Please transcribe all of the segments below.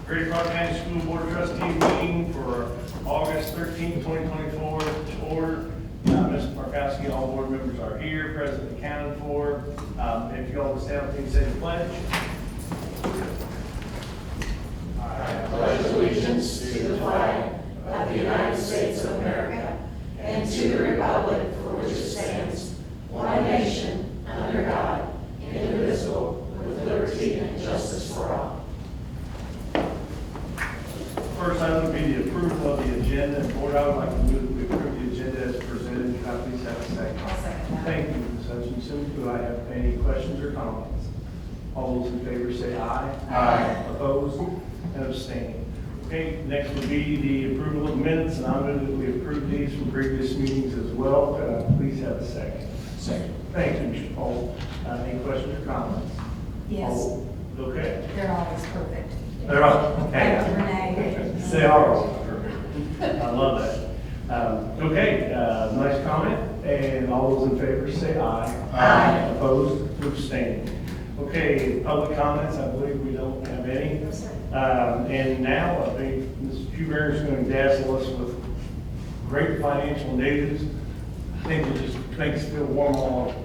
Greater Clark County School Board Trustees meeting for August 13, 2024 to order. Mr. Markowski, all board members are here, present and accounted for. If you all would stand up, please say the pledge. I pledge allegiance to the flag of the United States of America and to the republic for which it stands, one nation, under God, indivisible, with liberty and justice for all. First item would be the approval of the agenda. And board, I would like to move that we approve the agenda as presented. Can I please have a second? I'll second that. Thank you, Ms. Hutchinson. Do I have any questions or comments? All those in favor say aye. Aye. Opposed and abstaining. Okay, next would be the approval of minutes, and I move that we approve these from previous meetings as well. Could I please have a second? Second. Thank you, Mr. Paul. Any questions or comments? Yes, All- Okay. they're always perfect. They're all, Thank you, okay. Renee. They are all perfect. I love that. Okay, nice comment, and all those in favor say aye. Aye. Opposed, abstaining. Okay, public comments, I believe we don't have any. No, sir. And now, I think Ms. Huber is going to dazzle us with great financial news. I think it just makes us feel warm all over.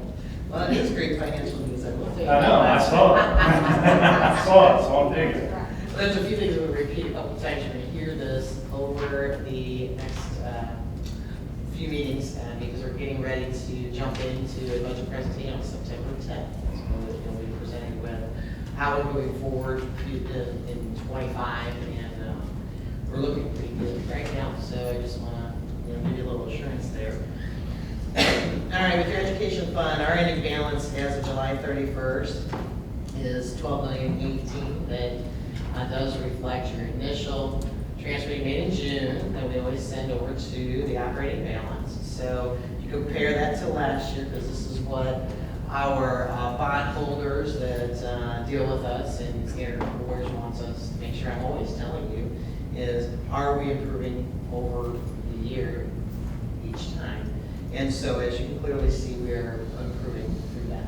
Well, it is great financial news, I will tell you. I know, I saw it. I saw it, so I'm digging it. There's a few things we'll repeat a couple times. You're going to hear this over the next few meetings because we're getting ready to jump into a budget presentation on September 10th. So we'll be presenting with how we're moving forward in 25, and we're looking pretty good right now. So I just want to give you a little assurance there. All right, with your education fund, our ending balance as of July 31st is $12,018,000. That does reflect your initial transfer you made in June that we always send over to the operating balance. So you compare that to last year, because this is what our bondholders that deal with us and Standard & Poor's wants us to make sure I'm always telling you is, are we improving over the year each time? And so as you can clearly see, we're improving through that.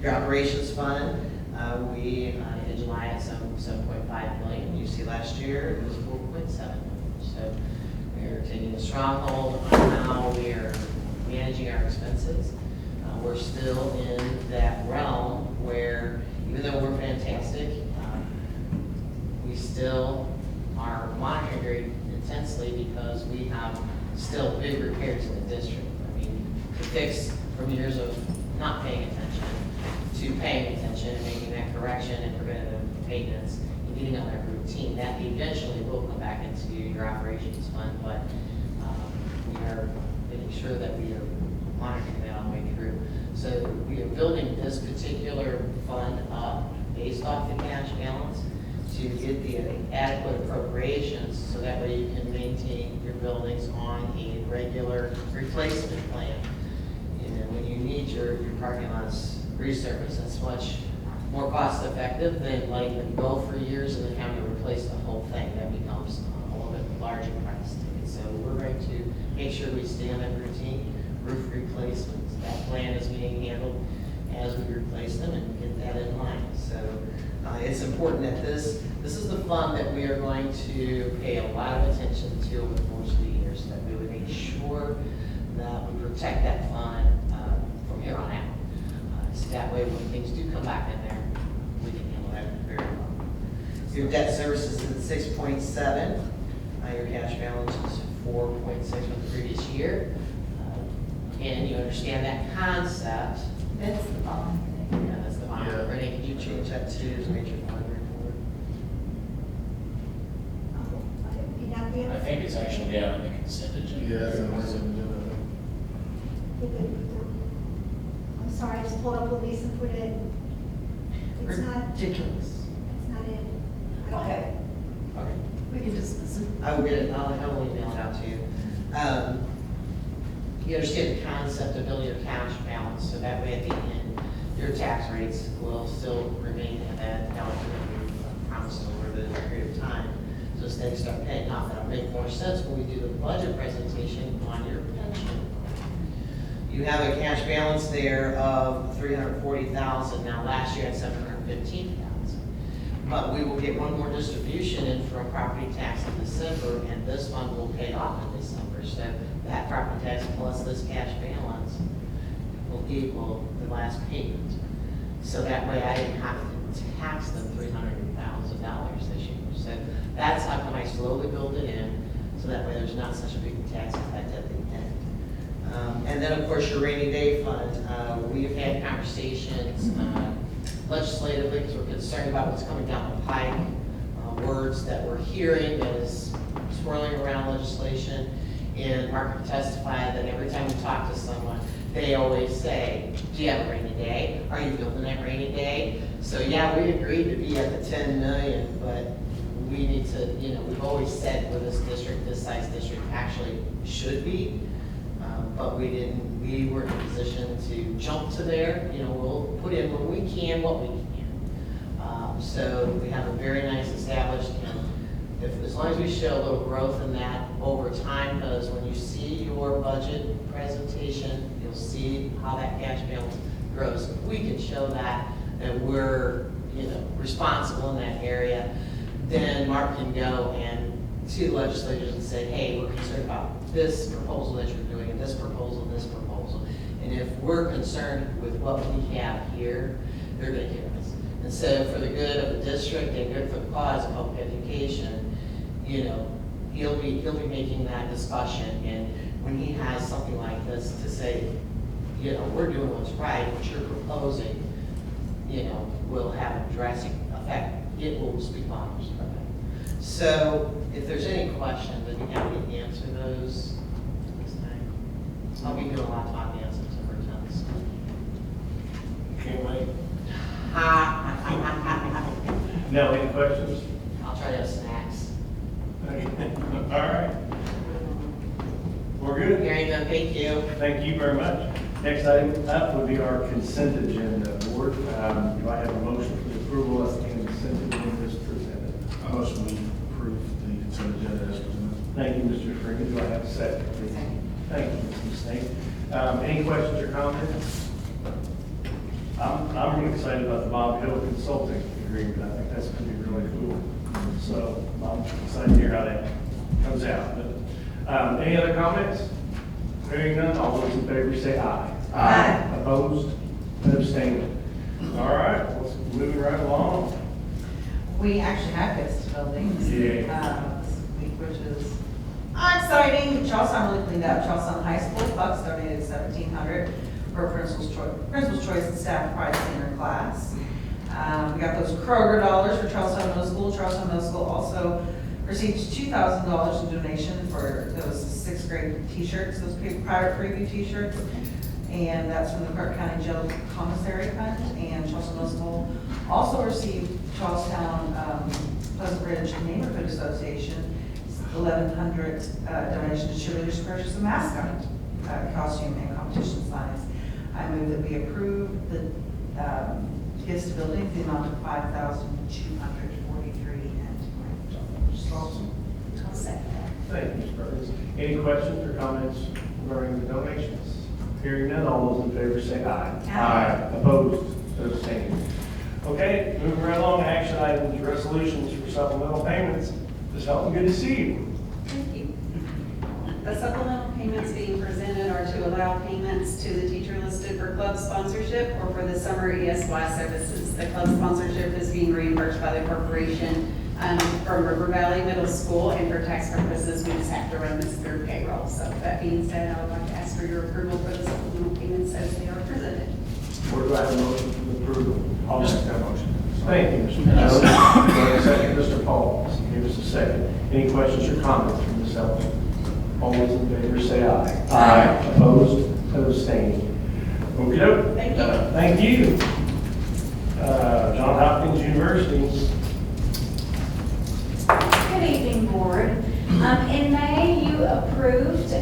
Your operations fund, we in July had some 7.5 million. You see last year it was 4.7 million. So we're taking a stronghold on how we are managing our expenses. We're still in that realm where, even though we're fantastic, we still are monitoring very intensely because we have still big repairs in the district. I mean, to fix from years of not paying attention to paying attention and making that correction and preventative maintenance and getting on that routine, that eventually will come back into your operations fund, but we are making sure that we are monitoring that all the way through. So we are building this particular fund up based off the cash balance to get the adequate appropriations so that way you can maintain your buildings on a regular replacement plan. And when you need your parking lots resurfaced, it's much more cost effective than letting them go for years and then having to replace the whole thing. That becomes a little bit larger price ticket. So we're going to make sure we stay on that routine. Roof replacements, that plan is being handled as we replace them and get that in line. So it's important that this is the fund that we are going to pay a lot of attention to over the course of the year, so that we would make sure that we protect that fund from here on out. So that way, when things do come back in there, we can handle that very well. Your debt service is at 6.7. Your cash balance is 4.6 from the previous year. And you understand that concept. That's the bond. Yeah, that's the bond. Yeah. Renee, could you change that to major fund report? I think it's actually down in the consent agenda. Yes, and what's in the I'm sorry, I just pulled up Elise and put it, it's not, Ridiculous. it's not in. Okay, Okay. we can dismiss it. I will get it, I will email it out to you. You understand the concept of building your cash balance, so that way at the end, your tax rates will still remain at that element that we promised over the period of time. So as things start paying off, that'll make more sense when we do the budget presentation on your pension. You have a cash balance there of $340,000. Now last year at $715,000. But we will get one more distribution in from property tax in December, and this one will pay off in December. So that property tax plus this cash balance will equal the last payment. So that way I didn't have to tax them $300,000 this year. So that's how come I slowly build it in, so that way there's not such a big tax effect at the end. And then, of course, your rainy day fund. We've had conversations legislatively because we're concerned about what's coming down the pike. Words that we're hearing that is swirling around legislation. And Mark testified that every time we talk to someone, they always say, do you have a rainy day? Are you building that rainy day? So yeah, we agreed to be at the 10 million, but we need to, we've always said where this district, this size district actually should be. But we were in a position to jump to there. We'll put in when we can, what we can. So we have a very nice established, as long as we show a little growth in that over time, because when you see your budget presentation, you'll see how that cash balance grows. If we can show that we're, responsible in that area, then Mark can go and to the legislators and say, hey, we're concerned about this proposal that you're doing, and this proposal, and this proposal. And if we're concerned with what we have here, they're going to hear us. And so for the good of the district and good for the cause of public education, he'll be making that discussion. And when he has something like this to say, we're doing what's right, what you're proposing, will have a drastic effect. It will speak volumes from it. So if there's any questions, I'd be happy to answer those this time. I'll be doing a lot of talking on September 10th. Can't wait. So. No, any questions? I'll try to have snacks. All right. We're good. Hearing none, thank you. Thank you very much. Next item up would be our consent agenda. Board, do I have a motion for the approval of the consent agenda as presented? I motion we approve the consent agenda as presented. Thank you, Mr. Freeman. Do I have a second, please? Thank you, Ms. Snake. Any questions or comments? I'm really excited about the Bob Hill Consulting agreement. I think that's going to be really cool. So I'm excited to hear how that comes out. But, any other comments? Hearing none, all those in favor say aye. Aye. Opposed and abstaining. All right, let's move right along. We actually have gifts to buildings. Yeah. This week, which is exciting. Charlestown really cleaned up. Charlestown High School Bucks donated $1,700 for Principal's Choice and Staff Pride Center class. We got those Kroger dollars for Charlestown Middle School. Charlestown Middle School also received $2,000 in donation for those 6th grade t-shirts, those private preview t-shirts. And that's from the Clark County Jail Commissary Fund. And Charlestown Middle School also received Charlestown Pleasant Ridge Neighborhood Association 1,100 donation to cheerleaders to purchase a mascot costume and competition signs. I move that we approve the gifts to buildings, the amount of $5,243. Awesome. I'll second that. Thank you, Ms. Burns. Any questions or comments regarding the donations? Hearing none, all those in favor say aye. Aye. Opposed, abstaining. Okay, moving right along, action items, resolutions for supplemental payments. Ms. Helton, good to see you. Thank you. The supplemental payments being presented are to allow payments to the teacher listed for club sponsorship or for the summer ESY services. The club sponsorship is being reimbursed by the corporation from River Valley Middle School, and for tax purposes, we just have to run this through payroll. So that being said, I would like to ask for your approval for the supplemental payments as they are presented. Or do I have a motion for the approval? I'll second that motion. Thank you, Mr. Jones. Do I have a second, Mr. Paul? Give us a second. Any questions or comments from Ms. Helton? All those in favor say aye. Aye. Opposed and abstaining. Okey-doke. Thank you. Thank you. Johns Hopkins University. Good evening, Board. In May, you approved a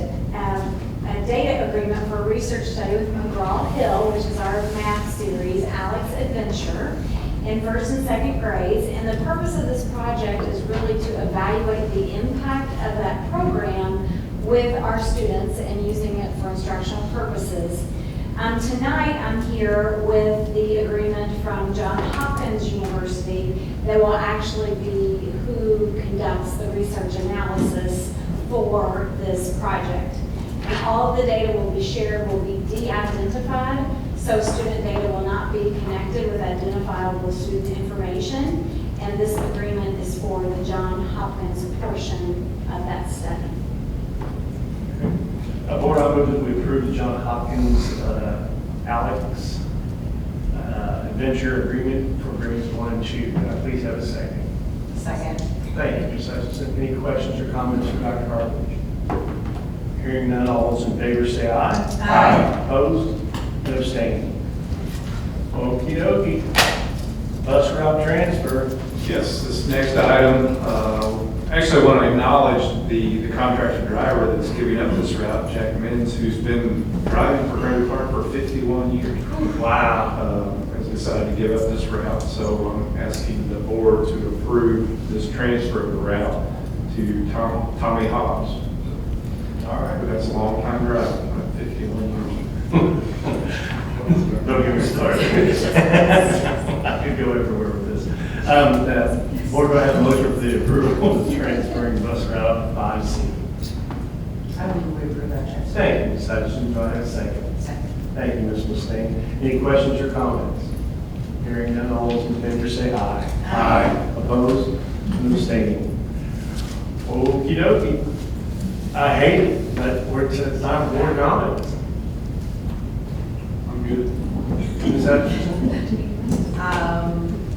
data agreement for a research study with McGraw-Hill, which is our math series, Alex Adventure, in 1st and 2nd grades. And the purpose of this project is really to evaluate the impact of that program with our students and using it for instructional purposes. Tonight, I'm here with the agreement from Johns Hopkins Hopkins University that will actually be who conducts the research analysis for this project. And all of the data will be shared, will be de-identified, so student data will not be connected with identifiable student information. And this agreement is for the John Hopkins portion of that study. Board, I move that we approve the John Hopkins Alex Adventure Agreement for Agreements 1 and 2. Can I please have a second? Second. Thank you, Ms. Hutchinson. Any questions or comments for Dr. Hartledge? Hearing none, all those in favor say aye. Aye. Opposed? And abstaining. Okey dokey. Bus route transfer. Yes, this next item, actually I want to acknowledge the contractor driver that's giving up this route, Jack Mintz, who's been driving for Gregory Park for 51 years. Wow. Has decided to give up this route, so I'm asking the board to approve this transfer of the route to Tommy Hobbs. All right. But that's a long time driving, 51 years. Don't get me started. I could go everywhere with this. Board, do I have a motion for the approval of the transferring bus route 5C? I will move we approve that transfer. Thank you, Ms. Hutchinson. Do I have a second? Second. Thank you, Ms. Mustaine. Any questions or comments? Hearing none, all those in favor say aye. Aye. Opposed? And abstaining. Okey dokey. I hate it, but it's time for board comments. I'm good. Ms. Hutchinson,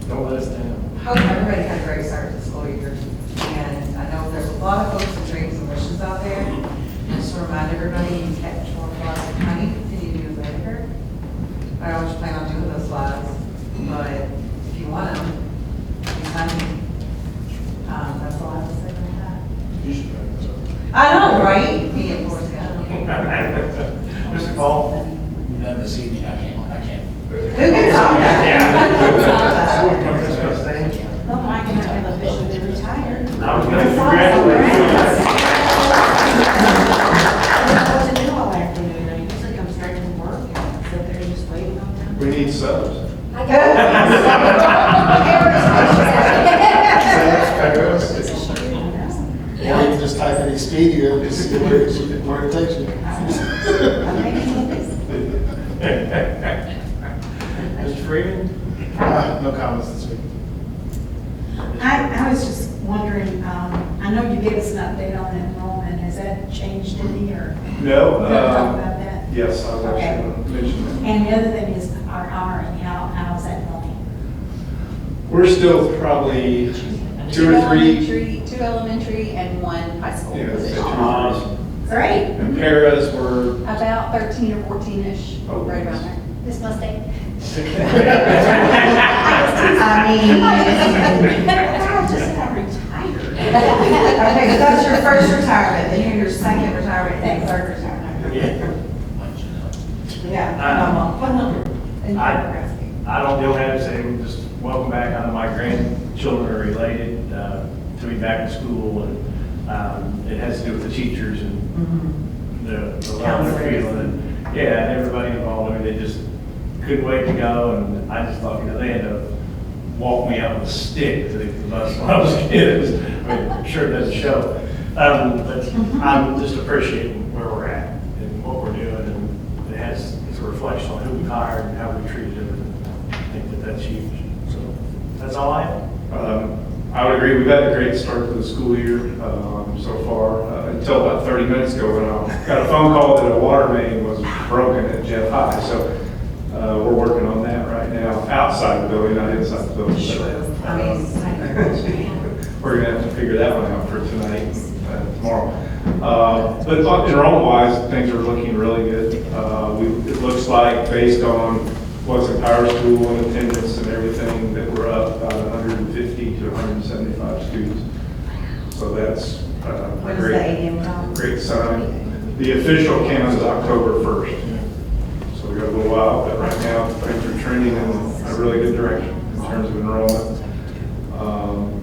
don't let us down. Hope everybody had a great start to the school year. And I know there's a lot of hopes and dreams and wishes out there. Just to remind everybody, you catch more flies with honey than you do with vinegar. I don't always plan on doing those flies, but if you want them, use honey. That's all I have to say about that. You should try this out. I know, right? Me, of course, yeah. Mr. Paul? You haven't seen me, I can't. Who can talk that? Ms. Mustaine? No, I can have officially retired. I was going to congratulate you. I don't know what to do all afternoon. I usually come straight from work and sit there just waiting on them. We need subs. I Or you can just type in Expedia and just see where it takes you. Mr. Freeman? No comments this week. I was just wondering, I know you gave us an update on the enrollment, has that changed any or? No. We're gonna talk about that. Yes, I was Okay. actually going to mention that. And the other thing is our hiring, how's that going? We're still probably two or three. Two elementary and one high school Yeah, position. Awesome. Great. And paras were, About 13 or 14-ish, Oh, right around there. This Mustang. I mean, I just got retired. okay, so that's your first retirement, then you're your second retirement, and third retirement. Yeah. Yeah. And I don't have to say, just welcome back. I know my grandchildren are related to be back in school, and it has to do with the teachers and the love they're feeling. And yeah, and everybody involved, I mean, they just couldn't wait to go, and I just thought, they had to walk me out with a stick to the bus when I was a kid. I mean, I'm sure it doesn't show. But I'm just appreciating where we're at and what we're doing, and it's a reflection on who we hired and how we treated them. I think that's huge. So that's all I have. I would agree, we've had a great start to the school year so far, until about 30 minutes ago when I got a phone call that a water main was broken at Jeff High. So we're working on that right now, outside the building, not inside the building. But, I mean, we're gonna have to figure that one out for tonight and tomorrow. But enrollment-wise, things are looking really good. It looks like, based on what's in Power School and attendance and everything, that we're up about 150 to 175 students. So that's when a does the ADM come? great sign. The official count is October 1st. So we got a little while, but right now things are trending in a really good direction in terms of enrollment.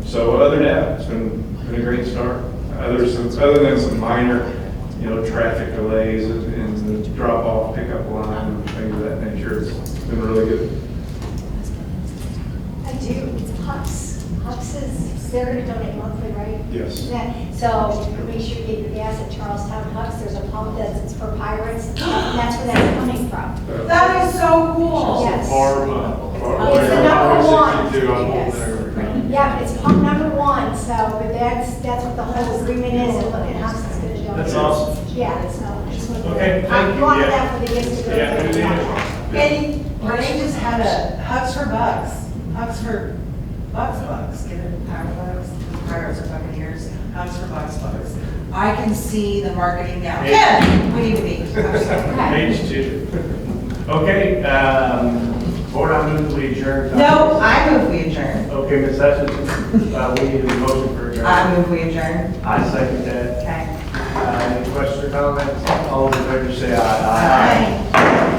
So other than that, it's been a great start. Other than some minor, traffic delays in the drop-off pickup line and things of that nature, it's been really good. I do do, it's Hux. Hux is, they're gonna donate monthly, right? Yes. Yeah, so make sure you get your gas at Charlestown Hux, there's a pump that's for pirates, and that's where that's coming from. That is so cool. Yes. It's the number one. 62, I'm Yes. there. Yeah, it's pump number one, so, but that's what the whole agreement is, and Hux is gonna donate. That's awesome. Yeah, it's not, it's what. Okay, thank you. You wanted Yeah. that for the years to go. Yeah, good deal. And Renee just had a Hugs for Bucks, Hugs for Bucks, get it, Power Bucks, Pirates or Buccaneers, Hugs for Bucks. I can see the marketing now. Yeah. Ken, we need to be. Page 2. Okay, board, I move that we adjourn. No, I move we adjourn. Okay, Ms. Hutchinson, we need a motion for adjournment. I move we adjourn. I second that. Okay. Any questions or comments? All in favor, say aye. Aye.